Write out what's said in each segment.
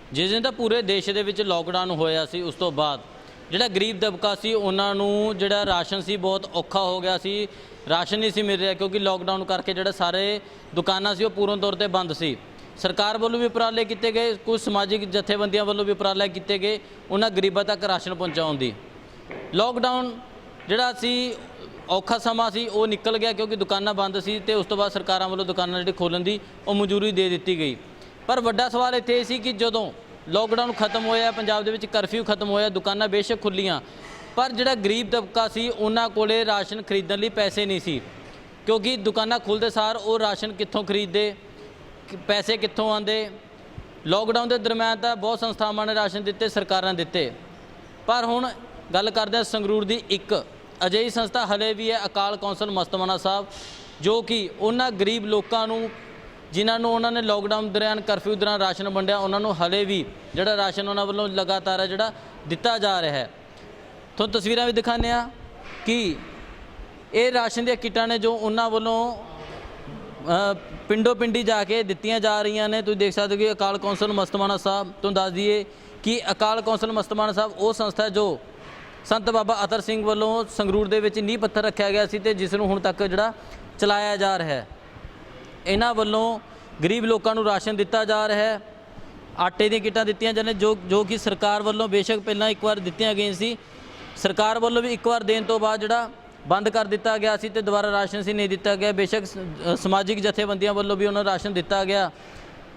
जिस दिन तो पूरे देश दे विच लॉकडाउन होया सी उस तो बाद जिहड़ा गरीब तबका सी उन्हां नूं जिहड़ा राशन सी बहुत औखा हो गया सी। राशन नहीं सी मिल रहा क्योंकि लॉकडाउन करके जिहड़े सारे दुकानां सी पूर्ण तौर पर बंद सी। सरकार वालों भी उपराले किए गए, कुछ समाजिक जथेबंदियों वालों भी उपराले किए गए उन्हां गरीबां तक राशन पहुँचाउण दी। लॉकडाउन जिहड़ा सी औखा समा सी वो निकल गया क्योंकि दुकानां बंद सी ते उस तो बाद सरकारां वालों दुकानां जिहड़ी खोलण दी वो मंजूरी दे दित्ती गई। पर वड्डा सवाल इत्थे सी कि जदों लॉकडाउन खत्म होया, पंजाब दे विच करफ्यू खत्म होया, दुकानां बेशक खुल्लियां पर जिहड़ा गरीब तबका सी उन्हां कोले राशन खरीदण लई पैसे नहीं सी क्योंकि दुकानां खुलदे सार वो राशन कित्थों खरीददे, पैसे कित्थों आंदे। लॉकडाउन के दरम्यान तो बहुत संस्थावां ने राशन दिते, सरकारां दिते, पर हुण गल करदे संगरूर दी एक अजिही संस्था हले भी है अकाल कौंसल मस्तमाना साहब, जो कि उन्हां गरीब लोकां नूं जिन्होंने उन्होंने लॉकडाउन दौरान करफ्यू दौरान राशन वंडिया उन्होंने हले भी जोड़ा राशन उन्होंने वालों लगातार है जोड़ा दिता जा रहा है। तो तस्वीरें भी दिखाने कि ये राशन दी किटां ने जो उन्होंने वालों पिंडों पिंडी जाके दित्तियां जा रही ने। तुम देख सकते हो कि अकाल कौंसल मस्तमाना साहब तो दस दिए कि अकाल कौंसल मस्तमाना साहब वो संस्था है जो संत बाबा अतर सिंह वालों संगरूर दे विच नींह पत्थर रखा गया सी ते जिसनूं हुण तक जिहड़ा चलाया जा रहा है। इन्हां वल्लों गरीब लोगों को राशन दिता जा रहा है, आटे दी किटां दित्तियां जाने जो कि सरकार वालों बेशक पहलां एक बार दित्तियां गईयां सी, सरकार वालों भी एक बार देण तो बाद जिहड़ा बंद कर दिता गया सी ते दोबारा राशन सी नहीं दिता गया। बेशक समाजिक जथेबंदियों वालों भी उन्होंने राशन दिता गया।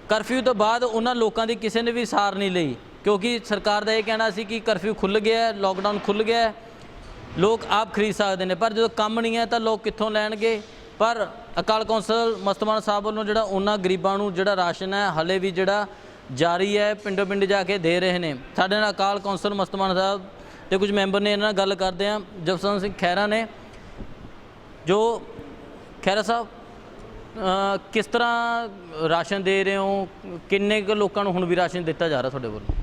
करफ्यू तो बाद उन्हां लोकां दी किसी ने भी सार नहीं लई क्योंकि सरकार का यह कहना सी कि करफ्यू खुल गया है, लॉकडाउन खुल गया है, लोग आप खरीद सकते हैं, पर जो काम नहीं है तो लोग कित्थों लैणगे। पर अकाल कौंसल मस्तमान साहब वालों जिहड़ा उन्हां गरीबां नूं जिहड़ा राशन है हले भी जिहड़ा जारी है, पिंडों पिंड जाके दे रहे हैं। साडे नाल अकाल कौंसल मस्तमान साहब ते कुछ मैंबर ने इन्हां नाल गल करदे आ। जसवंत सिंह खैरा ने जो खैरा साहब किस तरह राशन दे रहे हो, किन्ने क लोकां नूं हुण भी राशन दिता जा रहा तुहाडे वल्लों?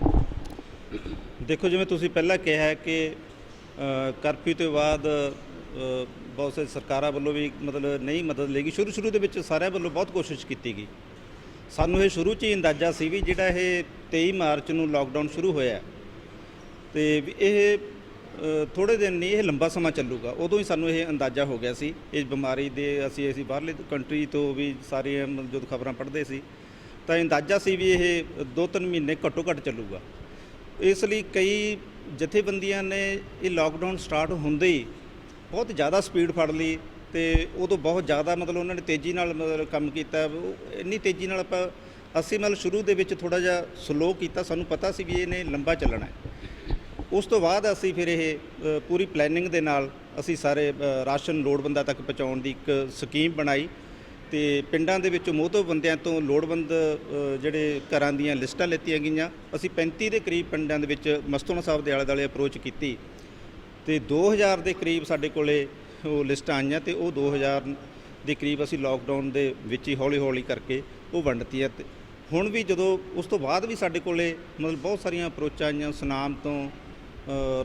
देखो जिवें तुसीं पहलां कहा है कि करफ्यू तो बाद बहुत से सरकारां वालों भी मतलब नहीं मदद लेगी। शुरू दे विच सारिਆਂ ਵੱਲੋਂ बहुत कोशिश की गई। सानूं ये शुरू 'ਚ ही अंदाज़ा सी भी जिहड़ा ये 23 मार्च ਨੂੰ लॉकडाउन शुरू होया तो ये थोड़े दिन नहीं, ये लंबा समा चलूगा। उदों ही सानूं ये अंदाज़ा हो गया सी इस बीमारी दे। असी बाहरले कंट्री तो भी सारी जो खबरां पढ़ते सी तो अंदाज़ा सी भी ये 2-3 महीने घट्टो घट्ट चलूगा। इसलिए कई जथेबंदियां ने ये लॉकडाउन स्टार्ट होंदे ही बहुत ज़्यादा स्पीड फड़ ली तो उदों बहुत ज़्यादा मतलब उन्होंने तेज़ी नाल मतलब काम किया। इन्नी तेज़ी नाल आपां असीं मतलब शुरू दे विच थोड़ा जिहा स्लो किया, सानूं पता सी भी इहने लंबा चलना है। उस तो बाद असी फिर ये पूरी प्लैनिंग दे नाल असी सारे राशन लोड़वंदां तक पहुँचाउण दी एक स्कीम बनाई तो पिंडां दे विचों मोहतव बंदियां तो लोड़वंद जिहड़े घरां दीयां लिस्टां लित्तियां गईयां। असी 35 के करीब पिंडां दे विच मस्तूआणा साहब दे आले दुआले अप्रोच की तो 2000 के करीब साडे कोले वो लिस्टां आईयां तो वो 2000 के करीब असी लॉकडाउन दे विच ही हौली हौली करके वो वंडतीआं। हुण भी जदों उस तो बाद भी साडे कोले मतलब बहुत सारियां अप्रोचां आईयां सुनाम तो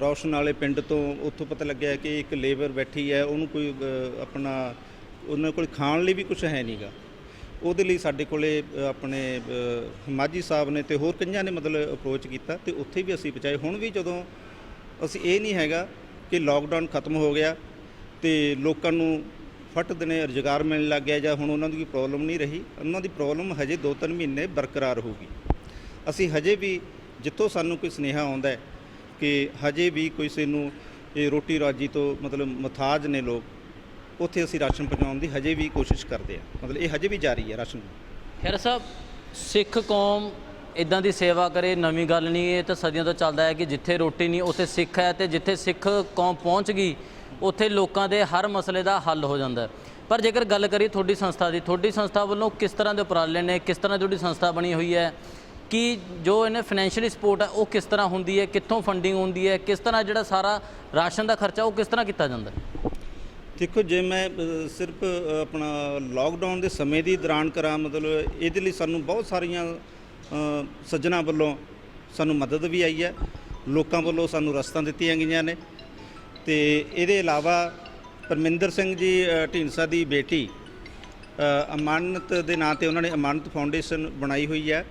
रोशन वाले पिंड तो उत्थों पता लग्या कि एक लेबर बैठी है, उन्होंने कोई अपना उन्होंने कोल खाण लई भी कुछ है नहीं गा। उहदे लई साडे कोले अपने माजी साहब ने तो होर कईयां ने मतलब अप्रोच किया तो उत्थे भी असी पहुँचाए। हुण भी जदों असी ये नहीं हैगा कि लॉकडाउन खत्म हो गया तो लोगों को फट देने रोजगार मिलने लग गया जां हुण उन्हां दी प्रॉब्लम नहीं रही। उन्हां दी प्रॉब्लम हजे 2-3 महीने बरकरार होगी। असी हजे भी जिथों सानूं कोई सुनेहा आउंदा है कि हजे भी किसी नूं ये रोटी राजी तो मतलब मुथाज ने लोग, उत्थे असी राशन पहुँचाउण दी हजे भी कोशिश करते हैं। मतलब ये हजे भी जारी है राशन। खैर साहब सिख कौम इदां दी सेवा करे नवीं गल नहीं, ये तो सदियों तो चलदा है कि जिथे रोटी नहीं उत्थे सिख है, तो जिथे सिख कौम पहुँच गई उत्थे लोकां दे हर मसले दा हल हो जाता है। पर जेकर गल करिए थोड़ी संस्था की, थोड़ी संस्था वालों किस तरह के उपराले ने, किस तरह थोड़ी संस्था बनी हुई है कि जो इन्हें फाइनैंशियली सपोर्ट है वो किस तरह होंदी है, कित्थों फंडिंग होंदी है, किस तरह जिहड़ा सारा राशन का खर्चा वो किस तरह किया जाता है? देखो जे मैं सिर्फ अपना लॉकडाउन के समय के दौरान करा मतलब ये सानू बहुत सारिया सज्जना वालों सानू मदद भी आई है, लोगों वालों सानू रस्तां दित्तियां गईयां ने। तो ये अलावा परमिंदर सिंह जी ढींडसा की बेटी अमानत के नाँ से उन्होंने अमानत फाउंडेशन बनाई हुई है।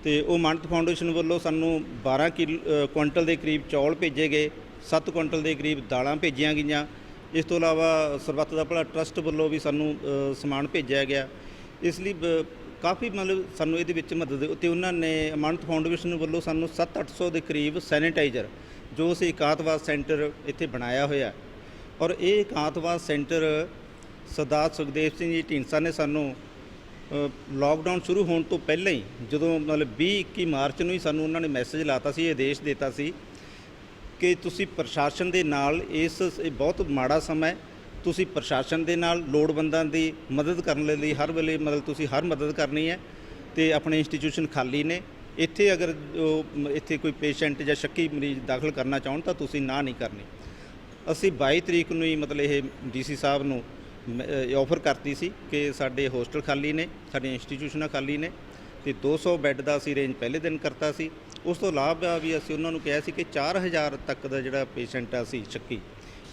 ਤੇ ਉਹ ਮਾਨਤ ਫਾਊਂਡੇਸ਼ਨ ਵੱਲੋਂ ਸਾਨੂੰ 12 ਕੁਇੰਟਲ ਦੇ ਕਰੀਬ ਚੌਲ ਭੇਜੇ ਗਏ, 7 ਕੁਇੰਟਲ ਦੇ ਕਰੀਬ ਦਾਲਾਂ ਭੇਜੀਆਂ ਗਈਆਂ। ਇਸ ਤੋਂ ਇਲਾਵਾ ਸਰਬੱਤ ਦਾ ਭਲਾ ਟਰਸਟ ਵੱਲੋਂ ਵੀ ਸਾਨੂੰ ਸਮਾਨ ਭੇਜਿਆ ਗਿਆ। ਇਸ ਲਈ ਕਾਫੀ ਮਤਲਬ ਸਾਨੂੰ ਇਹਦੇ ਵਿੱਚ ਮਦਦ, ਤੇ ਉਹਨਾਂ ਨੇ ਮਾਨਤ ਫਾਊਂਡੇਸ਼ਨ ਵੱਲੋਂ ਸਾਨੂੰ 700-800 ਦੇ ਕਰੀਬ ਸੈਨੀਟਾਈਜ਼ਰ, ਜੋ ਅਸੀਂ ਇਕਾਂਤਵਾਸ ਸੈਂਟਰ ਇੱਥੇ ਬਣਾਇਆ ਹੋਇਆ, ਔਰ ਇਹ ਇਕਾਂਤਵਾਸ ਸੈਂਟਰ ਸਰਦਾਰ ਸੁਖਦੇਵ ਸਿੰਘ ਜੀ ਢੀਂਡਸਾ ਨੇ ਸਾਨੂੰ ਲਾਕਡਾਊਨ ਸ਼ੁਰੂ ਹੋਣ ਤੋਂ ਪਹਿਲਾਂ ਹੀ, ਜਦੋਂ ਮਤਲਬ 20-21 ਮਾਰਚ ਨੂੰ ਹੀ ਸਾਨੂੰ ਉਹਨਾਂ ਨੇ ਮੈਸੇਜ ਲਾਤਾ ਸੀ, ਆਦੇਸ਼ ਦਿੱਤਾ ਸੀ ਕਿ ਤੁਸੀਂ ਪ੍ਰਸ਼ਾਸਨ ਦੇ ਨਾਲ ਇਹ ਬਹੁਤ ਮਾੜਾ ਸਮਾਂ ਹੈ, ਤੁਸੀਂ ਪ੍ਰਸ਼ਾਸਨ ਦੇ ਨਾਲ ਲੋੜਵੰਦਾਂ ਦੀ ਮਦਦ ਕਰਨ ਲਈ ਹਰ ਵੇਲੇ ਮਤਲਬ ਤੁਸੀਂ ਹਰ ਮਦਦ ਕਰਨੀ ਹੈ। ਤੇ ਆਪਣੇ ਇੰਸਟੀਟਿਊਸ਼ਨ ਖਾਲੀ ਨੇ, ਇੱਥੇ ਅਗਰ ਇੱਥੇ ਕੋਈ ਪੇਸ਼ੈਂਟ ਜਾਂ ਸ਼ੱਕੀ ਮਰੀਜ਼ ਦਾਖਲ ਕਰਨਾ ਚਾਹੁਣ ਤਾਂ ਤੁਸੀਂ ਨਾ ਨਹੀਂ ਕਰਨੀ। ਅਸੀਂ 22 ਤਰੀਕ ਨੂੰ ਹੀ ਮਤਲਬ ਇਹ DC ਸਾਹਿਬ ਨੂੰ ਆਫਰ ਕਰਤੀ ਸੀ ਕਿ ਸਾਡੇ ਹੋਸਟਲ ਖਾਲੀ ਨੇ, ਸਾਡੀਆਂ ਇੰਸਟੀਟਿਊਸ਼ਨਾਂ ਖਾਲੀ ਨੇ, ਤੇ 200 ਬੈੱਡ ਦਾ ਅਸੀਂ ਅਰੇਂਜ ਪਹਿਲੇ ਦਿਨ ਕਰਤਾ ਸੀ। ਉਸ ਤੋਂ ਇਲਾਵਾ ਵੀ ਅਸੀਂ ਉਹਨਾਂ ਨੂੰ ਕਿਹਾ ਸੀ ਕਿ 4000 ਤੱਕ ਦਾ ਜਿਹੜਾ ਪੇਸ਼ੈਂਟ ਆ ਅਸੀਂ ਸ਼ੱਕੀ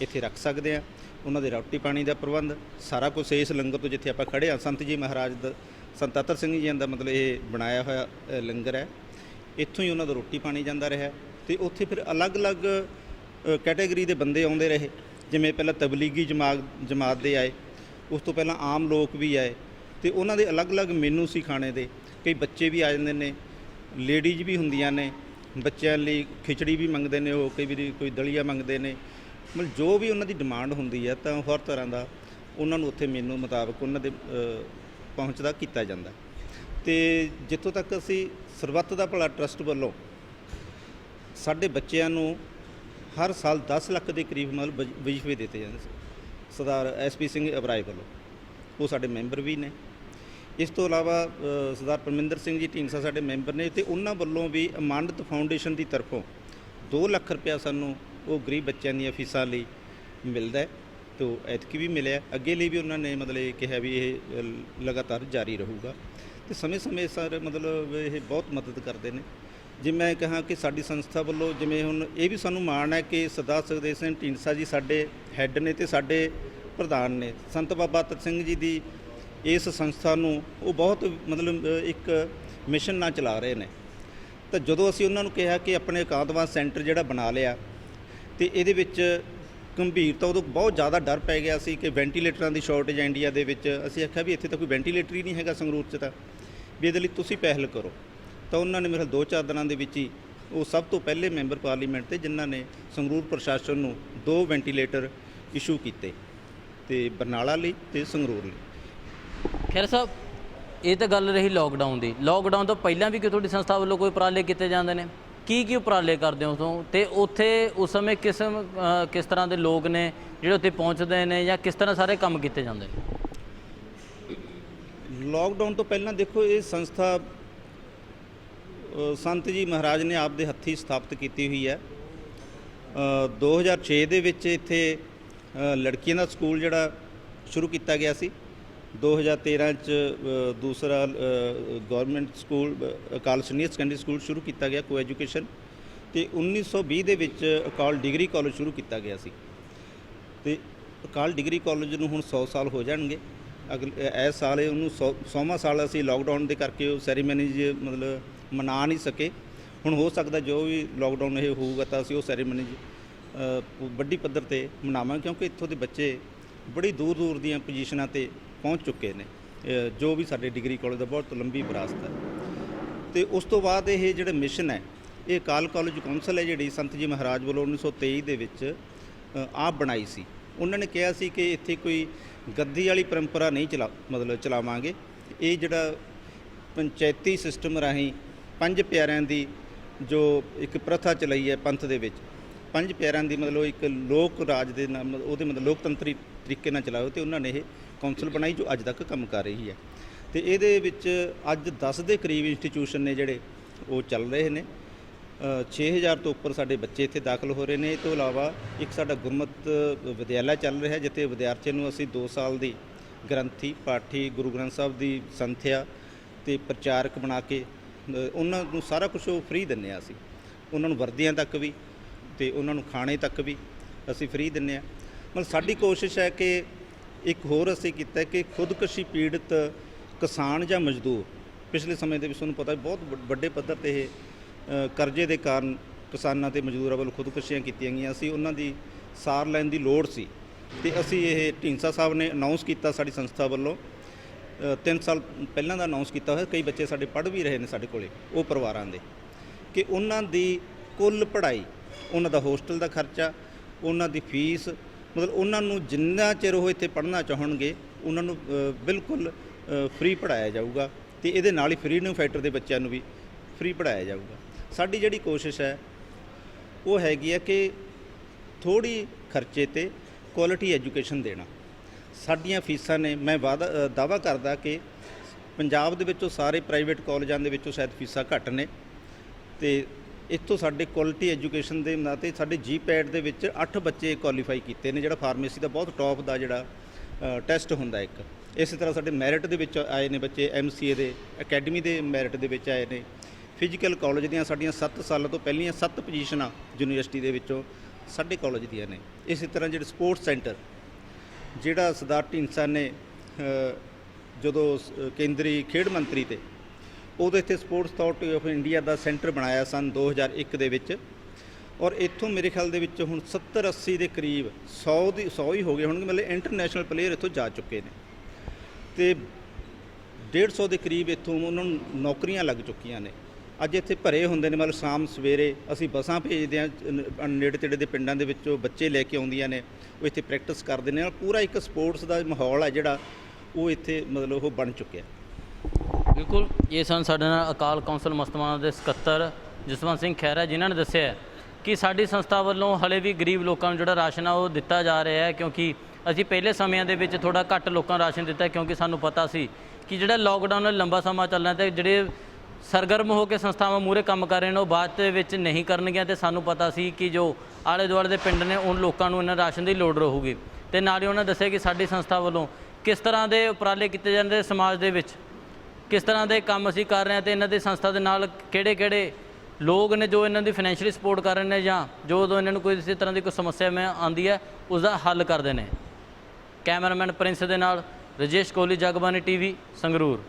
ਇੱਥੇ ਰੱਖ ਸਕਦੇ ਹਾਂ। ਉਹਨਾਂ ਦੇ ਰੋਟੀ ਪਾਣੀ ਦਾ ਪ੍ਰਬੰਧ ਸਾਰਾ ਕੁਝ ਇਸ ਲੰਗਰ ਤੋਂ ਜਿੱਥੇ ਆਪਾਂ ਖੜ੍ਹੇ ਹਾਂ, ਸੰਤ ਜੀ ਮਹਾਰਾਜ ਦਾ, ਸੰਤ ਅਤਰ ਸਿੰਘ ਜੀ ਦਾ ਮਤਲਬ ਇਹ ਬਣਾਇਆ ਹੋਇਆ ਲੰਗਰ ਹੈ, ਇੱਥੋਂ ਹੀ ਉਹਨਾਂ ਦਾ ਰੋਟੀ ਪਾਣੀ ਜਾਂਦਾ ਰਿਹਾ। ਤੇ ਉੱਥੇ ਫਿਰ ਅਲੱਗ-ਅਲੱਗ ਕੈਟਾਗਰੀ ਦੇ ਬੰਦੇ ਆਉਂਦੇ ਰਹੇ, ਜਿਵੇਂ ਪਹਿਲਾਂ ਤਬਲੀਗੀ ਜਮਾਤ ਦੇ ਆਏ, ਉਸ ਤੋਂ ਪਹਿਲਾਂ ਆਮ ਲੋਕ ਵੀ ਆਏ, ਤੇ ਉਹਨਾਂ ਦੇ ਅਲੱਗ-ਅਲੱਗ ਮੈਨੂ ਸੀ ਖਾਣੇ ਦੇ। ਕਈ ਬੱਚੇ ਵੀ ਆ ਜਾਂਦੇ ਨੇ, ਲੇਡੀਜ਼ ਵੀ ਹੁੰਦੀਆਂ ਨੇ, ਬੱਚਿਆਂ ਲਈ ਖਿਚੜੀ ਵੀ ਮੰਗਦੇ ਨੇ, ਉਹ ਕਈ ਵਾਰੀ ਕੋਈ ਦਲੀਆ ਮੰਗਦੇ ਨੇ, ਮਤਲਬ ਜੋ ਵੀ ਉਹਨਾਂ ਦੀ ਡਿਮਾਂਡ ਹੁੰਦੀ ਹੈ ਤਾਂ ਹਰ ਤਰ੍ਹਾਂ ਦਾ ਉਹਨਾਂ ਨੂੰ ਉੱਥੇ ਮੈਨੂ ਮੁਤਾਬਕ ਉਹਨਾਂ ਦੇ ਪਹੁੰਚਦਾ ਕੀਤਾ ਜਾਂਦਾ। ਤੇ ਜਿੱਥੋਂ ਤੱਕ ਅਸੀਂ ਸਰਬੱਤ ਦਾ ਭਲਾ ਟਰਸਟ ਵੱਲੋਂ ਸਾਡੇ ਬੱਚਿਆਂ ਨੂੰ ਹਰ ਸਾਲ 10 ਲੱਖ ਦੇ ਕਰੀਬ ਮਤਲਬ ਵਜ਼ੀਫੇ ਦਿੱਤੇ ਜਾਂਦੇ ਸੀ, ਸਰਦਾਰ SP ਸਿੰਘ ਅਬਰਾਏ ਵੱਲੋਂ, ਉਹ ਸਾਡੇ ਮੈਂਬਰ ਵੀ ਨੇ। ਇਸ ਤੋਂ ਇਲਾਵਾ ਸਰਦਾਰ ਪਰਮਿੰਦਰ ਸਿੰਘ ਜੀ ਢੀਂਡਸਾ ਸਾਡੇ ਮੈਂਬਰ ਨੇ, ਤੇ ਉਹਨਾਂ ਵੱਲੋਂ ਵੀ ਅਮਾਨਤ ਫਾਊਂਡੇਸ਼ਨ ਦੀ ਤਰਫੋਂ 2 ਲੱਖ ਰੁਪਇਆ ਸਾਨੂੰ ਉਹ ਗਰੀਬ ਬੱਚਿਆਂ ਦੀਆਂ ਫੀਸਾਂ ਲਈ ਮਿਲਦਾ ਹੈ। ਤੇ ਐਤਕੀ ਵੀ ਮਿਲਿਆ, ਅੱਗੇ ਲਈ ਵੀ ਉਹਨਾਂ ਨੇ ਮਤਲਬ ਇਹ ਕਿਹਾ ਵੀ ਇਹ ਲਗਾਤਾਰ ਜਾਰੀ ਰਹੂਗਾ। ਤੇ ਸਮੇਂ-ਸਮੇਂ ਸਰ ਮਤਲਬ ਇਹ ਬਹੁਤ ਮਦਦ ਕਰਦੇ ਨੇ। ਜੇ ਮੈਂ ਕਹਾਂ ਕਿ ਸਾਡੀ ਸੰਸਥਾ ਵੱਲੋਂ ਜਿਵੇਂ ਹੁਣ ਇਹ ਵੀ ਸਾਨੂੰ ਮਾਣ ਹੈ ਕਿ ਸਰਦਾਰ ਸੁਖਦੇਵ ਸਿੰਘ ਢੀਂਡਸਾ ਜੀ ਸਾਡੇ ਹੈੱਡ ਨੇ ਤੇ ਸਾਡੇ ਪ੍ਰਧਾਨ ਨੇ। ਸੰਤ ਬਾਬਾ ਅਤਰ ਸਿੰਘ ਜੀ ਦੀ ਇਸ ਸੰਸਥਾ ਨੂੰ ਉਹ ਬਹੁਤ ਮਤਲਬ ਇੱਕ ਮਿਸ਼ਨ ਨਾਲ ਚਲਾ ਰਹੇ ਨੇ। ਤਾਂ ਜਦੋਂ ਅਸੀਂ ਉਹਨਾਂ ਨੂੰ ਕਿਹਾ ਕਿ ਆਪਣੇ ਇਕਾਂਤਵਾਸ ਸੈਂਟਰ ਜਿਹੜਾ ਬਣਾ ਲਿਆ, ਤੇ ਇਹਦੇ ਵਿੱਚ ਗੰਭੀਰਤਾ ਉਦੋਂ ਬਹੁਤ ਜ਼ਿਆਦਾ ਡਰ ਪੈ ਗਿਆ ਸੀ ਕਿ ਵੈਂਟੀਲੇਟਰਾਂ ਦੀ ਸ਼ਾਰਟੇਜ ਇੰਡੀਆ ਦੇ ਵਿੱਚ। ਅਸੀਂ ਆਖਿਆ ਵੀ ਇੱਥੇ ਤਾਂ ਕੋਈ ਵੈਂਟੀਲੇਟਰ ਹੀ ਨਹੀਂ ਹੈਗਾ ਸੰਗਰੂਰ 'ਚ, ਤਾਂ ਵੀ ਇਹਦੇ ਲਈ ਤੁਸੀਂ ਪਹਿਲ ਕਰੋ। ਤਾਂ ਉਹਨਾਂ ਨੇ ਮੇਰੇ 2-4 ਦਿਨਾਂ ਦੇ ਵਿੱਚ ਹੀ ਉਹ ਸਭ ਤੋਂ ਪਹਿਲੇ ਮੈਂਬਰ ਪਾਰਲੀਮੈਂਟ ਤੇ ਜਿਨ੍ਹਾਂ ਨੇ ਸੰਗਰੂਰ ਪ੍ਰਸ਼ਾਸਨ ਨੂੰ 2 ਵੈਂਟੀਲੇਟਰ ਇਸ਼ੂ ਕੀਤੇ, ਤੇ ਬਰਨਾਲਾ ਲਈ ਤੇ ਸੰਗਰੂਰ ਲਈ। ਖੈਰ ਸਾਹਿਬ, ਇਹ ਤਾਂ ਗੱਲ ਰਹੀ ਲਾਕਡਾਊਨ ਦੀ। ਲਾਕਡਾਊਨ ਤੋਂ ਪਹਿਲਾਂ ਵੀ ਕਿ ਤੁਹਾਡੀ ਸੰਸਥਾ ਵੱਲੋਂ ਕੋਈ ਉਪਰਾਲੇ ਕੀਤੇ ਜਾਂਦੇ ਨੇ? ਕੀ ਉਪਰਾਲੇ ਕਰਦੇ ਹੋ ਉਦੋਂ, ਤੇ ਉੱਥੇ ਉਸ ਸਮੇਂ ਕਿਸ ਤਰ੍ਹਾਂ ਦੇ ਲੋਕ ਨੇ ਜਿਹੜੇ ਉੱਥੇ ਪਹੁੰਚਦੇ ਨੇ, ਜਾਂ ਕਿਸ ਤਰ੍ਹਾਂ ਸਾਰੇ ਕੰਮ ਕੀਤੇ ਜਾਂਦੇ ਨੇ? ਲਾਕਡਾਊਨ ਤੋਂ ਪਹਿਲਾਂ ਦੇਖੋ, ਇਹ ਸੰਸਥਾ ਸੰਤ ਜੀ ਮਹਾਰਾਜ ਨੇ ਆਪ ਦੇ ਹੱਥੀਂ ਸਥਾਪਿਤ ਕੀਤੀ ਹੋਈ ਹੈ। 2006 ਦੇ ਵਿੱਚ ਇੱਥੇ ਲੜਕੀਆਂ ਦਾ ਸਕੂਲ ਜਿਹੜਾ ਸ਼ੁਰੂ ਕੀਤਾ ਗਿਆ ਸੀ। 2013 'ਚ ਦੂਸਰਾ ਗਵਰਨਮੈਂਟ ਸਕੂਲ ਅਕਾਲ ਸੀਨੀਅਰ ਸੈਕੰਡਰੀ ਸਕੂਲ ਸ਼ੁਰੂ ਕੀਤਾ ਗਿਆ, ਕੋ ਐਜੂਕੇਸ਼ਨ। ਤੇ 1920 ਦੇ ਵਿੱਚ ਅਕਾਲ ਡਿਗਰੀ ਕਾਲਜ ਸ਼ੁਰੂ ਕੀਤਾ ਗਿਆ ਸੀ। ਤੇ ਅਕਾਲ ਡਿਗਰੀ ਕਾਲਜ ਨੂੰ ਹੁਣ 100 ਸਾਲ ਹੋ ਜਾਣਗੇ। ਇਸ ਸਾਲ ਉਹਨੂੰ 100ਵਾਂ ਸਾਲ ਅਸੀਂ ਲਾਕਡਾਊਨ ਦੇ ਕਰਕੇ ਉਹ ਸੈਰੀਮਨੀਜ਼ ਮਤਲਬ ਮਨਾ ਨਹੀਂ ਸਕੇ। ਹੁਣ ਹੋ ਸਕਦਾ ਜੋ ਵੀ ਲਾਕਡਾਊਨ ਇਹ ਹੋਊਗਾ ਤਾਂ ਅਸੀਂ ਉਹ ਸੈਰੀਮਨੀਜ਼ ਵੱਡੀ ਪੱਧਰ 'ਤੇ ਮਨਾਵਾਂਗੇ, ਕਿਉਂਕਿ ਇੱਥੋਂ ਦੇ ਬੱਚੇ ਬੜੀ ਦੂਰ ਦੂਰ ਦੀਆਂ ਪੋਜੀਸ਼ਨਾਂ 'ਤੇ ਪਹੁੰਚ ਚੁੱਕੇ ਨੇ, ਜੋ ਵੀ ਸਾਡੇ ਡਿਗਰੀ ਕਾਲਜ ਦਾ ਬਹੁਤ ਲੰਬੀ ਵਿਰਾਸਤ ਹੈ। ਤੇ ਉਸ ਤੋਂ ਬਾਅਦ ਇਹ ਜਿਹੜੇ ਮਿਸ਼ਨ ਹੈ, ਇਹ ਅਕਾਲ ਕਾਲਜ ਕੌਂਸਲ ਹੈ ਜਿਹੜੀ ਸੰਤ ਜੀ ਮਹਾਰਾਜ ਵੱਲੋਂ 1923 ਦੇ ਵਿੱਚ ਆਪ ਬਣਾਈ ਸੀ। ਉਹਨਾਂ ਨੇ ਕਿਹਾ ਸੀ ਕਿ ਇੱਥੇ ਕੋਈ ਗੱਦੀ ਵਾਲੀ ਪਰੰਪਰਾ ਨਹੀਂ ਚਲਾਵਾਂਗੇ। ਇਹ ਜਿਹੜਾ ਪੰਚਾਇਤੀ ਸਿਸਟਮ ਰਾਹੀਂ 5 ਪਿਆਰਿਆਂ ਦੀ ਜੋ ਇੱਕ ਪ੍ਰਥਾ ਚਲਾਈ ਹੈ ਪੰਥ ਦੇ ਵਿੱਚ, 5 ਪਿਆਰਿਆਂ ਦੀ ਮਤਲਬ ਇੱਕ ਲੋਕ ਰਾਜ ਦੇ ਨਾਮ ਉਹਦੇ ਮਤਲਬ ਲੋਕਤੰਤਰੀ ਤਰੀਕੇ ਨਾਲ ਚਲਾਓ, ਤੇ ਉਹਨਾਂ ਨੇ ਇਹ ਕੌਂਸਲ ਬਣਾਈ ਜੋ ਅੱਜ ਤੱਕ ਕੰਮ ਕਰ ਰਹੀ ਹੈ। ਤੇ ਇਹਦੇ ਵਿੱਚ ਅੱਜ 10 ਦੇ ਕਰੀਬ ਇੰਸਟੀਚਿਊਸ਼ਨ ਨੇ ਜਿਹੜੇ ਉਹ ਚੱਲ ਰਹੇ ਨੇ। 6000 ਤੋਂ ਉੱਪਰ ਸਾਡੇ ਬੱਚੇ ਇੱਥੇ ਦਾਖਲ ਹੋ ਰਹੇ ਨੇ। ਇਹ ਤੋਂ ਇਲਾਵਾ ਇੱਕ ਸਾਡਾ ਗੁਰਮਤ ਵਿਦਿਆਲਾ ਚੱਲ ਰਿਹਾ, ਜਿੱਥੇ ਵਿਦਿਆਰਥੀਆਂ ਨੂੰ ਅਸੀਂ 2 ਸਾਲ ਦੀ ਗ੍ਰੰਥੀ ਪਾਠੀ ਗੁਰੂ ਗ੍ਰੰਥ ਸਾਹਿਬ ਦੀ ਸੰਥਿਆ ਤੇ ਪ੍ਰਚਾਰਕ ਬਣਾ ਕੇ ਉਹਨਾਂ ਨੂੰ ਸਾਰਾ ਕੁਝ ਉਹ ਫ੍ਰੀ ਦਿੰਦੇ ਹਾਂ। ਅਸੀਂ ਉਹਨਾਂ ਨੂੰ ਵਰਦੀਆਂ ਤੱਕ ਵੀ ਤੇ ਉਹਨਾਂ ਨੂੰ ਖਾਣੇ ਤੱਕ ਵੀ ਅਸੀਂ ਫ੍ਰੀ ਦਿੰਦੇ ਹਾਂ। ਮਤਲਬ ਸਾਡੀ ਕੋਸ਼ਿਸ਼ ਹੈ ਕਿ ਇੱਕ ਹੋਰ ਅਸੀਂ ਕੀਤਾ ਕਿ ਖੁਦਕੁਸ਼ੀ ਪੀੜਤ ਕਿਸਾਨ ਜਾਂ ਮਜ਼ਦੂਰ ਪਿਛਲੇ ਸਮੇਂ ਦੇ ਵਿੱਚ ਤੁਹਾਨੂੰ ਪਤਾ ਬਹੁਤ ਵੱਡੇ ਪੱਧਰ ਤੇ ਇਹ ਕਰਜ਼ੇ ਦੇ ਕਾਰਨ ਕਿਸਾਨਾਂ ਤੇ ਮਜ਼ਦੂਰਾਂ ਵੱਲੋਂ ਖੁਦਕੁਸ਼ੀਆਂ ਕੀਤੀਆਂ ਗਈਆਂ ਸੀ। ਉਹਨਾਂ ਦੀ ਸਾਰ ਲੈਣ ਦੀ ਲੋੜ ਸੀ ਤੇ ਅਸੀਂ ਇਹ ਢੀਂਡਸਾ ਸਾਹਿਬ ਨੇ ਅਨਾਉਂਸ ਕੀਤਾ, ਸਾਡੀ ਸੰਸਥਾ ਵੱਲੋਂ 3 ਸਾਲ ਪਹਿਲਾਂ ਦਾ ਅਨਾਉਂਸ ਕੀਤਾ ਹੋਇਆ। ਕਈ ਬੱਚੇ ਸਾਡੇ ਪੜ੍ਹ ਵੀ ਰਹੇ ਨੇ ਸਾਡੇ ਕੋਲੇ, ਉਹ ਪਰਿਵਾਰਾਂ ਦੇ, ਕਿ ਉਹਨਾਂ ਦੀ ਕੁੱਲ ਪੜ੍ਹਾਈ, ਉਹਨਾਂ ਦਾ ਹੋਸਟਲ ਦਾ ਖਰਚਾ, ਉਹਨਾਂ ਦੀ ਫੀਸ, ਮਤਲਬ ਉਹਨਾਂ ਨੂੰ ਜਿੰਨਾ ਚਿਰ ਉਹ ਇੱਥੇ ਪੜ੍ਹਨਾ ਚਾਹਣਗੇ ਉਹਨਾਂ ਨੂੰ ਬਿਲਕੁਲ ਫ੍ਰੀ ਪੜ੍ਹਾਇਆ ਜਾਊਗਾ ਤੇ ਇਹਦੇ ਨਾਲ ਹੀ ਫਰੀडम ਫਾਈਟਰ ਦੇ ਬੱਚਿਆਂ ਨੂੰ ਵੀ ਫ੍ਰੀ ਪੜ੍ਹਾਇਆ ਜਾਊਗਾ। ਸਾਡੀ ਜਿਹੜੀ ਕੋਸ਼ਿਸ਼ ਹੈ ਉਹ ਹੈਗੀ ਹੈ ਕਿ ਥੋੜ੍ਹੀ ਖਰਚੇ ਤੇ ਕੁਆਲਿਟੀ ਐਜੂਕੇਸ਼ਨ ਦੇਣਾ। ਸਾਡੀਆਂ ਫੀਸਾਂ ਨੇ, ਮੈਂ ਦਾਅਵਾ ਕਰਦਾ ਕਿ ਪੰਜਾਬ ਦੇ ਵਿੱਚੋਂ ਸਾਰੇ ਪ੍ਰਾਈਵੇਟ ਕਾਲਜਾਂ ਦੇ ਵਿੱਚੋਂ ਸ਼ਾਇਦ ਫੀਸਾਂ ਘੱਟ ਨੇ ਤੇ ਇੱਥੋਂ ਸਾਡੇ ਕੁਆਲਿਟੀ ਐਜੂਕੇਸ਼ਨ ਦੇ ਨਾਂ 'ਤੇ ਸਾਡੇ GPAT ਦੇ ਵਿੱਚ 8 ਬੱਚੇ ਕੁਆਲੀਫਾਈ ਕੀਤੇ ਨੇ, ਜਿਹੜਾ ਫਾਰਮੇਸੀ ਦਾ ਬਹੁਤ ਟੌਪ ਦਾ ਜਿਹੜਾ ਟੈਸਟ ਹੁੰਦਾ ਇੱਕ। ਇਸੇ ਤਰ੍ਹਾਂ ਸਾਡੇ ਮੈਰਿਟ ਦੇ ਵਿੱਚ ਆਏ ਨੇ ਬੱਚੇ, MCA ਦੇ ਅਕੈਡਮੀ ਦੇ ਮੈਰਿਟ ਦੇ ਵਿੱਚ ਆਏ ਨੇ। ਫਿਜ਼ੀਕਲ ਕਾਲਜ ਦੀਆਂ ਸਾਡੀਆਂ 7 ਸਾਲਾਂ ਤੋਂ ਪਹਿਲੀਆਂ 7 ਪੋਜੀਸ਼ਨਾਂ ਯੂਨੀਵਰਸਿਟੀ ਦੇ ਵਿੱਚੋਂ ਸਾਡੇ ਕਾਲਜ ਦੀਆਂ ਨੇ। ਇਸੇ ਤਰ੍ਹਾਂ ਜਿਹੜੇ ਸਪੋਰਟਸ ਸੈਂਟਰ, ਜਿਹੜਾ ਸਰਦਾਰ ਢੀਂਡਸਾ ਨੇ ਜਦੋਂ ਕੇਂਦਰੀ ਖੇਡ ਮੰਤਰੀ ਤੇ ਉਦੋਂ ਇੱਥੇ sports authority of India the centre ਬਣਾਇਆ ਸਨ 2001 ਦੇ ਵਿੱਚ, ਔਰ ਇੱਥੋਂ ਮੇਰੇ ਖਿਆਲ ਦੇ ਵਿੱਚ ਹੁਣ 70-80 ਦੇ ਕਰੀਬ 100 ਹੀ ਹੋ ਗਏ ਹੋਣਗੇ, ਮਤਲਬ ਇੰਟਰਨੈਸ਼ਨਲ ਪਲੇਅਰ ਇੱਥੋਂ ਜਾ ਚੁੱਕੇ ਨੇ ਤੇ 150 ਦੇ ਕਰੀਬ ਇੱਥੋਂ ਉਹਨਾਂ ਨੂੰ ਨੌਕਰੀਆਂ ਲੱਗ ਚੁੱਕੀਆਂ ਨੇ। ਅੱਜ ਇੱਥੇ ਭਰੇ ਹੁੰਦੇ ਨੇ, ਮਤਲਬ ਸ਼ਾਮ ਸਵੇਰੇ ਅਸੀਂ ਬੱਸਾਂ ਭੇਜਦੇ ਹਾਂ, ਨੇੜੇ ਤੇੜੇ ਦੇ ਪਿੰਡਾਂ ਦੇ ਵਿੱਚੋਂ ਬੱਚੇ ਲੈ ਕੇ ਆਉਂਦੀਆਂ ਨੇ, ਉਹ ਇੱਥੇ ਪ੍ਰੈਕਟਿਸ ਕਰਦੇ ਨੇ। ਪੂਰਾ ਇੱਕ ਸਪੋਰਟਸ ਦਾ ਮਾਹੌਲ ਹੈ ਜਿਹੜਾ ਉਹ ਇੱਥੇ ਮਤਲਬ ਉਹ ਬਣ ਚੁੱਕਿਆ। ਬਿਲਕੁਲ, ਇਹ ਸਨ ਸਾਡੇ ਨਾਲ ਅਕਾਲ ਕੌਂਸਲ ਮਸਤਮਾਨਾ ਦੇ ਸਕੱਤਰ ਜਸਵੰਤ ਸਿੰਘ ਖਹਿਰਾ, ਜਿਨ੍ਹਾਂ ਨੇ ਦੱਸਿਆ ਕਿ ਸਾਡੀ ਸੰਸਥਾ ਵੱਲੋਂ ਹਲੇ ਵੀ ਗਰੀਬ ਲੋਕਾਂ ਨੂੰ ਜਿਹੜਾ ਰਾਸ਼ਨ ਆ ਉਹ ਦਿੱਤਾ ਜਾ ਰਿਹਾ ਹੈ, ਕਿਉਂਕਿ ਅਸੀਂ ਪਹਿਲੇ ਸਮਿਆਂ ਦੇ ਵਿੱਚ ਥੋੜ੍ਹਾ ਘੱਟ ਲੋਕਾਂ ਨੂੰ ਰਾਸ਼ਨ ਦਿੱਤਾ, ਕਿਉਂਕਿ ਸਾਨੂੰ ਪਤਾ ਸੀ ਕਿ ਜਿਹੜਾ ਲੋਕਡਾਊਨ ਲੰਬਾ ਸਮਾਂ ਚੱਲਣਾ ਤੇ ਜਿਹੜੇ ਸਰਗਰਮ ਹੋ ਕੇ ਸੰਸਥਾਵਾਂ ਮੂਹਰੇ ਕੰਮ ਕਰ ਰਹੇ ਨੇ ਉਹ ਬਾਅਦ ਦੇ ਵਿੱਚ ਨਹੀਂ ਕਰਨਗੀਆਂ, ਤੇ ਸਾਨੂੰ ਪਤਾ ਸੀ ਕਿ ਜੋ ਆਲੇ ਦੁਆਲੇ ਦੇ ਪਿੰਡ ਨੇ ਉਹਨਾਂ ਲੋਕਾਂ ਨੂੰ ਇਹਨਾਂ ਰਾਸ਼ਨ ਦੀ ਲੋੜ ਰਹੂਗੀ। ਤੇ ਨਾਲ ਹੀ ਉਹਨਾਂ ਦੱਸਿਆ ਕਿ ਸਾਡੀ ਸੰਸਥਾ ਵੱਲੋਂ ਕਿਸ ਤਰ੍ਹਾਂ ਦੇ ਉਪਰਾਲੇ ਕੀਤੇ ਜਾਂਦੇ ਸਮਾਜ ਦੇ ਵਿੱਚ, ਕਿਸ ਤਰ੍ਹਾਂ ਦੇ ਕੰਮ ਅਸੀਂ ਕਰ ਰਹੇ ਹਾਂ ਤੇ ਇਹਨਾਂ ਦੀ ਸੰਸਥਾ ਦੇ ਨਾਲ ਕਿਹੜੇ ਲੋਕ ਨੇ ਜੋ ਇਹਨਾਂ ਦੀ ਫਾਈਨੈਂਸ਼ੀਅਲੀ ਸਪੋਰਟ ਕਰ ਰਹੇ ਨੇ, ਜਾਂ ਜੋ ਉਦੋਂ ਇਹਨਾਂ ਨੂੰ ਕੋਈ ਇਸੇ ਤਰ੍ਹਾਂ ਦੀ ਕੋਈ ਸਮੱਸਿਆ ਆਉਂਦੀ ਹੈ ਉਸ ਦਾ ਹੱਲ ਕਰਦੇ ਨੇ। ਕੈਮਰਾਮੈਨ ਪ੍ਰਿੰਸ ਦੇ ਨਾਲ ਰਜੇਸ਼ ਕੋਹਲੀ, ਜਗਬਾਣੀ TV, ਸੰਗਰੂਰ।